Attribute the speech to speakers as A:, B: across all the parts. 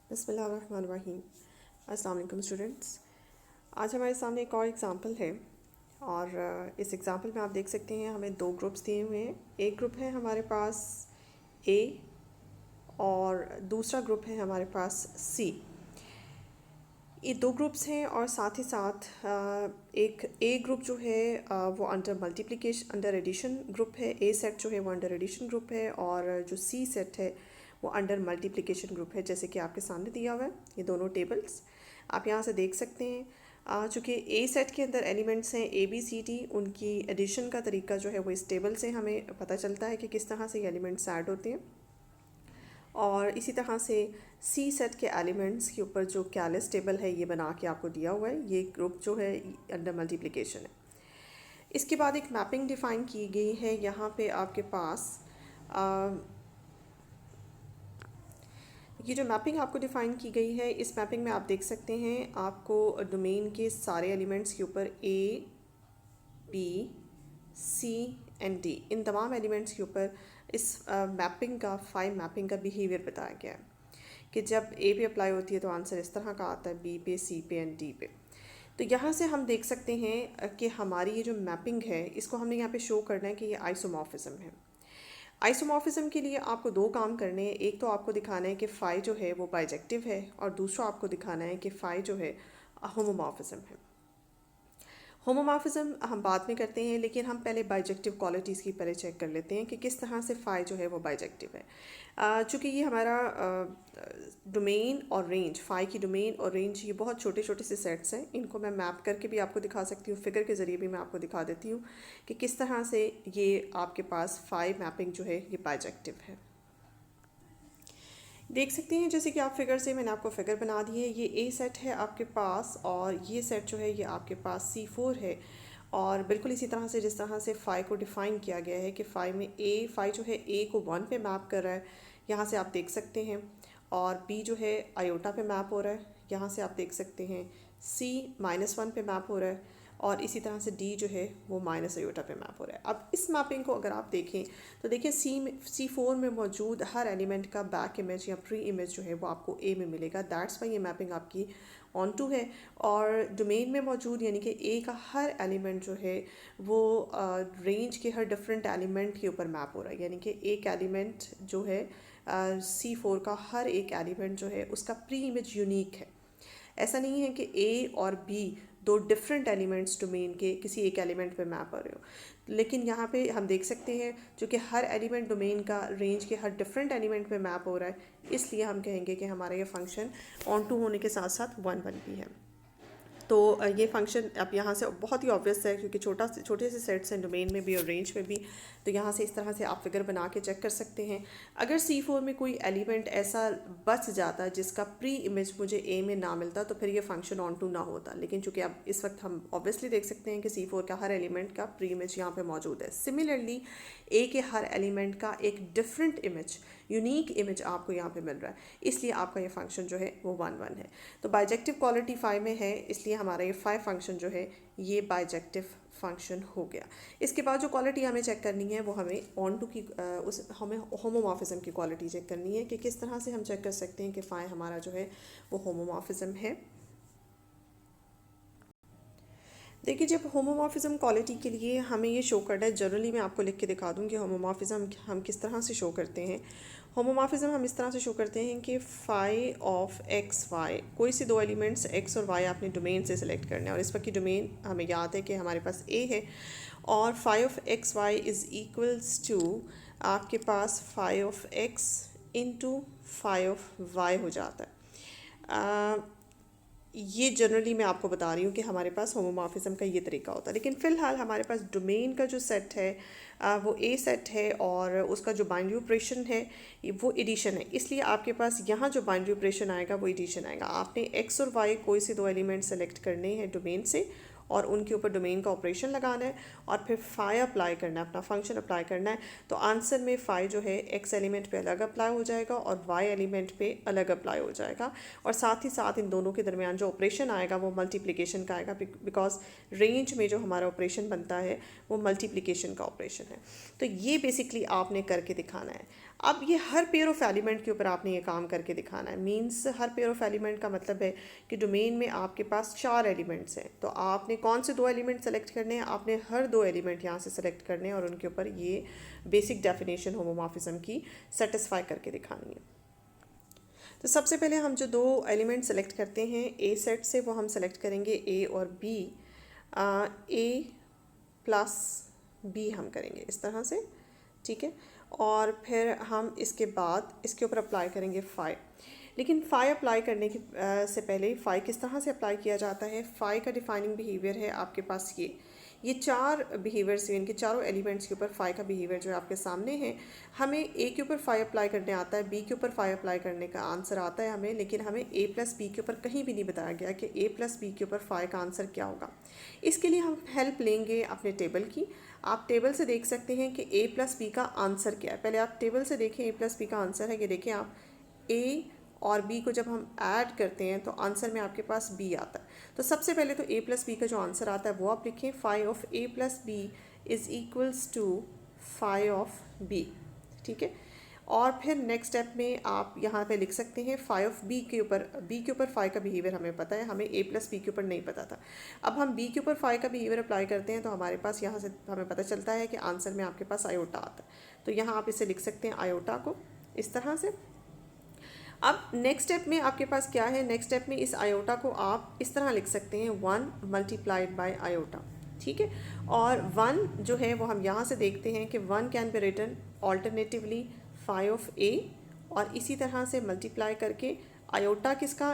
A: बिस्मिल्लाहिर्रहमानिर्रहीम। अस्सलाम वालेकुम स्टूडेंट्स। आज हमारे सामने एक और एग्ज़ाम्पल है और इस एग्ज़ाम्पल में आप देख सकते हैं हमें दो ग्रुप्स दिए हुए हैं। एक ग्रुप है हमारे पास ए और दूसरा ग्रुप है हमारे पास सी। ये दो ग्रुप्स हैं और साथ ही साथ एक ए ग्रुप जो है वो अंडर एडिशन ग्रुप है। ए सेट जो है वो अंडर एडिशन ग्रुप है और जो सी सेट है वो अंडर मल्टीप्लिकेशन ग्रुप है, जैसे कि आपके सामने दिया हुआ है ये दोनों टेबल्स आप यहाँ से देख सकते हैं। चूँकि ए सेट के अंदर एलिमेंट्स हैं ए बी सी डी, उनकी एडिशन का तरीका जो है वो इस टेबल से हमें पता चलता है कि किस तरह से ये एलिमेंट्स ऐड होते हैं। और इसी तरह से सी सेट के एलिमेंट्स के ऊपर जो कैलिस टेबल है ये बना के आपको दिया हुआ है, ये ग्रुप जो है अंडर मल्टीप्लिकेशन है। इसके बाद एक मैपिंग डिफ़ाइन की गई है यहाँ पे आपके पास। ये जो मैपिंग आपको डिफ़ाइन की गई है, इस मैपिंग में आप देख सकते हैं आपको डोमेन के सारे एलिमेंट्स के ऊपर A B C and D, इन तमाम एलिमेंट्स के ऊपर इस मैपिंग का मैपिंग का बिहेवियर बताया गया है कि जब ए पे अप्लाई होती है तो आंसर इस तरह का आता है, बी पे सी पे एंड डी पे। तो यहाँ से हम देख सकते हैं कि हमारी ये जो मैपिंग है इसको हमने यहाँ पे शो करना है कि ये आइसोमॉर्फिज्म है। आइसोमॉर्फिज्म के लिए आपको दो काम करने हैं। एक तो आपको दिखाना है कि फ़ाई जो है वो बाइजेक्टिव है और दूसरा आपको दिखाना है कि फ़ाई जो है होमोमॉर्फिज्म है। होमोमॉर्फिज्म हम बाद में करते हैं, लेकिन हम पहले बाइजेक्टिव क्वालिटीज़ की पहले चेक कर लेते हैं कि किस तरह से फ़ाई जो है वो बाइजेक्टिव है। चूँकि ये हमारा डोमेन और रेंज, फ़ाई की डोमेन और रेंज ये बहुत छोटे छोटे से सेट्स हैं। इनको मैं मैप करके भी आपको दिखा सकती हूँ, फिगर के ज़रिए भी मैं आपको दिखा देती हूँ कि किस तरह से ये आपके पास फ़ाई मैपिंग जो है ये बाइजेक्टिव है। देख सकते हैं जैसे कि आप फिगर से, मैंने आपको फिगर बना दी है। ये ए सेट है आपके पास और ये सेट जो है ये आपके पास C4 है। और बिल्कुल इसी तरह से जिस तरह से फ़ाई को डिफ़ाइन किया गया है कि फ़ाई जो है ए को 1 पे मैप कर रहा है, यहाँ से आप देख सकते हैं। और बी जो है आयोटा पे मैप हो रहा है, यहाँ से आप देख सकते हैं। सी -1 पे मैप हो रहा है और इसी तरह से डी जो है वो माइनस आयोटा पे मैप हो रहा है। अब इस मैपिंग को अगर आप देखें तो देखिए C4 में मौजूद हर एलिमेंट का बैक इमेज या प्री इमेज जो है वो आपको ए में मिलेगा। दैट्स वाई ये मैपिंग आपकी ऑन टू है। और डोमेन में मौजूद यानी कि ए का हर एलिमेंट जो है वो रेंज के हर डिफरेंट एलिमेंट के ऊपर मैप हो रहा है, यानी कि एक एलिमेंट जो है C4 का हर एक एलिमेंट जो है उसका प्री इमेज यूनिक है। ऐसा नहीं है कि ए और बी दो डिफरेंट एलिमेंट्स डोमेन के किसी एक एलिमेंट पे मैप कर रहे हो, लेकिन यहाँ पे हम देख सकते हैं चूँकि हर एलिमेंट डोमेन का रेंज के हर डिफरेंट एलिमेंट पे मैप हो रहा है, इसलिए हम कहेंगे कि हमारा ये फंक्शन ऑन टू होने के साथ साथ 1 भी है। तो ये फंक्शन अब यहाँ से बहुत ही ऑब्वियस है क्योंकि छोटे से सेट्स हैं डोमेन में भी और रेंज में भी। तो यहाँ से इस तरह से आप फिगर बना के चेक कर सकते हैं। अगर C4 में कोई एलिमेंट ऐसा बच जाता जिसका प्री इमेज मुझे ए में ना मिलता तो फिर ये फंक्शन ऑन टू ना होता, लेकिन चूंकि अब इस वक्त हम ऑब्वियसली देख सकते हैं कि C4 का हर एलिमेंट का प्री इमेज यहाँ पे मौजूद है। सिमिलरली ए के हर एलिमेंट का एक डिफरेंट इमेज, यूनिक इमेज आपको यहाँ पे मिल रहा है, इसलिए आपका ये फंक्शन जो है वो 1 है। तो बाइजेक्टिव क्वालिटी फ़ाई में है, इसलिए हमारा ये फ़ाई फंक्शन जो है ये बाइजेक्टिव फंक्शन हो गया। इसके बाद जो क्वालिटी हमें चेक करनी है वो हमें ऑन टू की हमें होमोमॉर्फिज्म की क्वालिटी चेक करनी है कि किस तरह से हम चेक कर सकते हैं कि फ़ाई हमारा जो है वो होमोमॉर्फिज्म है। देखिए, जब होमोमॉर्फिज्म क्वालिटी के लिए हमें ये शो करना है, जनरली मैं आपको लिख के दिखा दूँ कि होमोमॉर्फिज्म हम किस तरह से शो करते हैं। होमोमॉर्फिज्म हम इस तरह से शो करते हैं कि फ़ाई ऑफ एक्स वाई, कोई से दो एलिमेंट्स एक्स और वाई आपने डोमेन से सिलेक्ट करना है। और इस वक्त की डोमेन हमें याद है कि हमारे पास ए है और phi of X Y is equals to आपके पास phi of X into phi of Y हो जाता है। ये जनरली मैं आपको बता रही हूँ कि हमारे पास होमोमॉर्फिज्म का ये तरीका होता है, लेकिन फ़िलहाल हमारे पास डोमेन का जो सेट है वो ए सेट है और उसका जो बाइनरी ऑपरेशन है वो एडिशन है, इसलिए आपके पास यहाँ जो बाइनरी ऑपरेशन आएगा वो एडिशन आएगा। आपने एक्स और वाई कोई से दो एलिमेंट सेलेक्ट करने हैं डोमेन से और उनके ऊपर डोमेन का ऑपरेशन लगाना है और फिर फाई अप्लाई करना है, अपना फंक्शन अप्लाई करना है। तो आंसर में फाई जो है एक्स एलिमेंट पे अलग अप्लाई हो जाएगा और वाई एलिमेंट पे अलग अप्लाई हो जाएगा, और साथ ही साथ इन दोनों के दरमियान जो ऑपरेशन आएगा वो मल्टीप्लिकेशन का आएगा, बिकॉज रेंज में जो हमारा ऑपरेशन बनता है वो मल्टीप्लिकेशन का ऑपरेशन है। तो ये बेसिकली आपने करके दिखाना है। अब ये हर पेयर ऑफ एलिमेंट के ऊपर आपने ये काम करके दिखाना है। Means her pair of element का मतलब है कि डोमेन में आपके पास 4 एलिमेंट्स हैं, तो आपने कौन से 2 एलिमेंट सेलेक्ट करने हैं, आपने हर 2 एलिमेंट यहाँ से सेलेक्ट करने हैं और उनके ऊपर ये बेसिक डेफिनेशन होमोमॉर्फिज्म की सेटिस्फाई करके दिखानी है। तो सबसे पहले हम जो 2 एलिमेंट सेलेक्ट करते हैं ए सेट से, वो हम सेलेक्ट करेंगे ए और बी। ए प्लस बी हम करेंगे इस तरह से, ठीक है। और फिर हम इसके बाद इसके ऊपर अप्लाई करेंगे फाई। लेकिन फाई अप्लाई करने की से पहले फाई किस तरह से अप्लाई किया जाता है, फाई का डिफाइनिंग बिहेवियर है आपके पास ये 4 बिहेवियर्स, इनके चारों एलिमेंट्स के ऊपर फाई का बिहेवियर जो है आपके सामने है। हमें ए के ऊपर फाई अप्लाई करने आता है, बी के ऊपर फाई अप्लाई करने का आंसर आता है हमें, लेकिन हमें ए प्लस बी के ऊपर कहीं भी नहीं बताया गया कि ए प्लस बी के ऊपर फाई का आंसर क्या होगा। इसके लिए हम हेल्प लेंगे अपने टेबल की। आप टेबल से देख सकते हैं कि ए प्लस बी का आंसर क्या है। पहले आप टेबल से देखें ए प्लस बी का आंसर है, ये देखें आप, ए और बी को जब हम ऐड करते हैं तो आंसर में आपके पास बी आता है। तो सबसे पहले तो ए प्लस बी का जो आंसर आता है वो आप लिखें, phi of A plus B is equals to phi of B, ठीक है। और फिर नेक्स्ट स्टेप में आप यहाँ पे लिख सकते हैं फाई ऑफ बी के ऊपर फाई का बिहेवियर हमें पता है, हमें ए प्लस बी के ऊपर नहीं पता था। अब हम बी के ऊपर फाई का बिहेवियर अप्लाई करते हैं तो हमारे पास यहाँ से हमें पता चलता है कि आंसर में आपके पास आयोटा आता है। तो यहाँ आप इसे लिख सकते हैं आयोटा को इस तरह से। अब नेक्स्ट स्टेप में आपके पास क्या है, नेक्स्ट स्टेप में इस आयोटा को आप इस तरह लिख सकते हैं 1 मल्टीप्लाइड बाय आयोटा, ठीक है। और 1 जो है वो हम यहाँ से देखते हैं कि 1 can be written alternatively phi of A, और इसी तरह से मल्टीप्लाई करके आयोटा किसका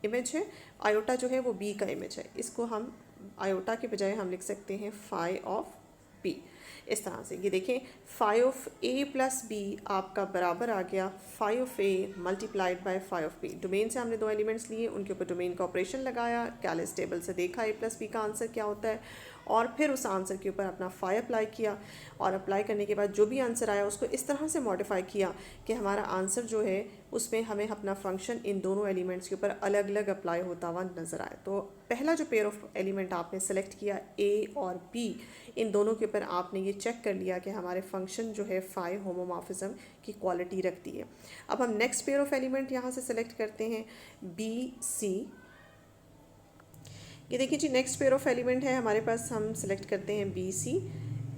A: इमेज है, आयोटा जो है वो बी का इमेज है। इसको हम आयोटा के बजाय हम लिख सकते हैं फाई ऑफ बी इस तरह से। ये देखें phi of A plus B आपका बराबर आ गया phi of A multiplied by phi of B. Domain से हमने 2 एलिमेंट्स लिए, उनके ऊपर डोमेन का ऑपरेशन लगाया, कैलिस टेबल से देखा ए प्लस बी का आंसर क्या होता है, और फिर उस आंसर के ऊपर अपना फाई अप्लाई किया, और अप्लाई करने के बाद जो भी आंसर आया उसको इस तरह से मॉडिफाई किया कि हमारा आंसर जो है उसमें हमें अपना फंक्शन इन दोनों एलिमेंट्स के ऊपर अलग अलग अप्लाई होता हुआ नज़र आए। तो पहला जो पेयर ऑफ एलिमेंट आपने सेलेक्ट किया ए और बी, इन दोनों के ऊपर आपने ये चेक कर लिया कि हमारे फंक्शन जो है फाई होमोमॉर्फिज्म की क्वालिटी रखती है। अब हम नेक्स्ट पेयर ऑफ एलिमेंट यहाँ से सेलेक्ट करते हैं बी सी। ये देखिए जी, नेक्स्ट पेयर ऑफ एलिमेंट है हमारे पास, हम सेलेक्ट करते हैं बी सी।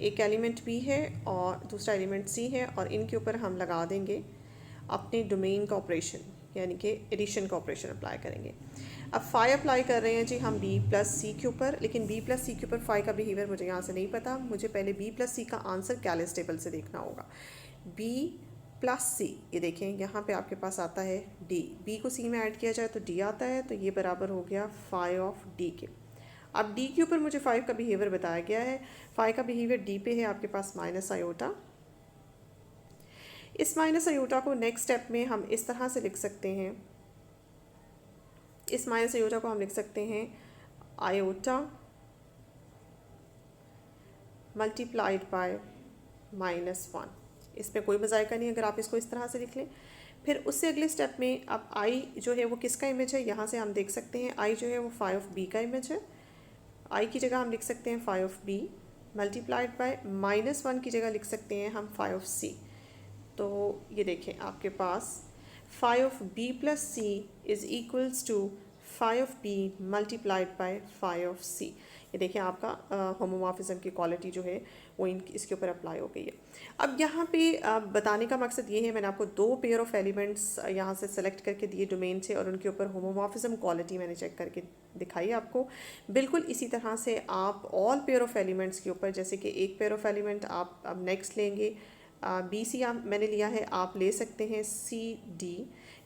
A: एक एलिमेंट बी है और दूसरा एलिमेंट सी है, और इनके ऊपर हम लगा देंगे अपने डोमेन का ऑपरेशन, यानी कि एडिशन का ऑपरेशन अप्लाई करेंगे। अब फाई अप्लाई कर रहे हैं जी हम बी प्लस सी के ऊपर, लेकिन बी प्लस सी के ऊपर फाई का बिहेवियर मुझे यहाँ से नहीं पता, मुझे पहले बी प्लस सी का आंसर कैलिस टेबल से देखना होगा। बी प्लस सी, ये देखें यहाँ पे आपके पास आता है डी, बी को सी में ऐड किया जाए तो डी आता है, तो ये बराबर हो गया फाई ऑफ डी के। अब डी के ऊपर मुझे फाई का बिहेवियर बताया गया है, फाई का बिहेवियर डी पे है आपके पास माइनस आयोटा। इस माइनस आयोटा को नेक्स्ट स्टेप में हम इस तरह से लिख सकते हैं, इस माइनस आयोटा को हम लिख सकते हैं आयोटा मल्टीप्लाइड बाय -1। इसमें कोई मजायका नहीं अगर आप इसको इस तरह से लिख लें। फिर उससे अगले स्टेप में अब आई जो है वो किसका इमेज है, यहाँ से हम देख सकते हैं आई जो है वो फाई ऑफ बी का इमेज है। आई की जगह हम लिख सकते हैं phi of B multiplied by -1 की जगह लिख सकते हैं हम फाई ऑफ सी। तो ये देखें आपके पास phi of B plus C is equals to phi of B multiplied by phi of C. ये देखिए आपका होमोमॉर्फिज्म की क्वालिटी जो है वो इसके ऊपर अप्लाई हो गई है। अब यहाँ पे बताने का मकसद ये है, मैंने आपको 2 पेयर ऑफ एलिमेंट्स यहाँ से सेलेक्ट करके दिए डोमेन से, और उनके ऊपर होमोमॉर्फिज्म क्वालिटी मैंने चेक करके दिखाई आपको। बिल्कुल इसी तरह से आप ऑल पेयर ऑफ एलिमेंट्स के ऊपर, जैसे कि एक पेयर ऑफ एलिमेंट आप अब नेक्स्ट लेंगे, बी सी मैंने लिया है, आप ले सकते हैं सी डी।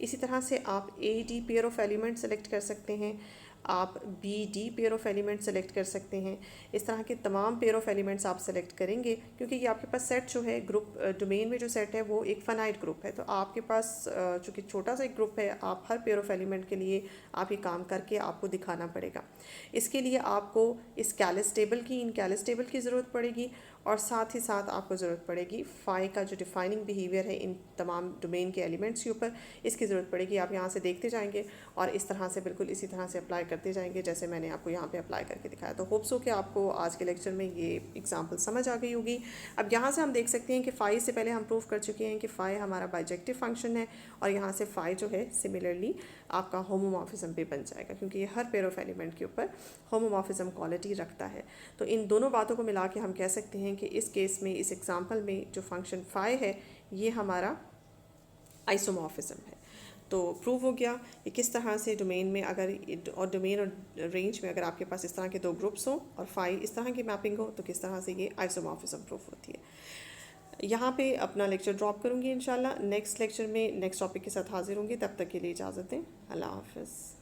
A: इसी तरह से आप A D pair of element select कर सकते हैं। आप B D pair of element select कर सकते हैं। इस तरह के तमाम पेयर ऑफ एलिमेंट्स आप सेलेक्ट करेंगे, क्योंकि ये आपके पास सेट जो है ग्रुप डोमेन में जो सेट है वो एक फाइनाइट ग्रुप है। तो आपके पास चूँकि छोटा सा एक ग्रुप है, आप हर पेयर ऑफ एलिमेंट के लिए आप ये काम करके आपको दिखाना पड़ेगा। इसके लिए आपको इस कैलिस टेबल की, इन कैलिस टेबल की ज़रूरत पड़ेगी, और साथ ही साथ आपको ज़रूरत पड़ेगी फाई का जो डिफाइनिंग बिहेवियर है इन तमाम डोमेन के एलिमेंट्स के ऊपर, इसकी ज़रूरत पड़ेगी। आप यहाँ से देखते जाएंगे और इस तरह से बिल्कुल इसी तरह से अप्लाई करते जाएंगे जैसे मैंने आपको यहाँ पे अप्लाई करके दिखाया। तो होप्स हो कि आपको आज के लेक्चर में ये एग्जांपल समझ आ गई होगी। अब यहाँ से हम देख सकते हैं कि फाई से पहले हम प्रूव कर चुके हैं कि फाई हमारा बाइजेक्टिव फंक्शन है, और यहाँ से फाई जो है सिमिलरली आपका होमोमॉर्फिज्म पे बन जाएगा, क्योंकि ये हर पेयर ऑफ एलिमेंट के ऊपर होमोमॉर्फिज्म क्वालिटी रखता है। तो इन दोनों बातों को मिला के हम कह सकते हैं कि इस केस में, इस एग्जांपल में जो फंक्शन फाई है ये हमारा आइसोमॉर्फिज्म है। तो प्रूव हो गया कि किस तरह से डोमेन में अगर, और डोमेन और रेंज में अगर आपके पास इस तरह के दो ग्रुप्स हों और फाई इस तरह की मैपिंग हो, तो किस तरह से ये आइसोमॉर्फिज्म प्रूफ होती है। यहाँ पे अपना लेक्चर ड्रॉप करूँगी इंशाल्लाह। नेक्स्ट लेक्चर में नेक्स्ट टॉपिक के साथ हाजिर होंगी। तब तक के लिए इजाज़त दें। अल्लाह हाफ़िज़।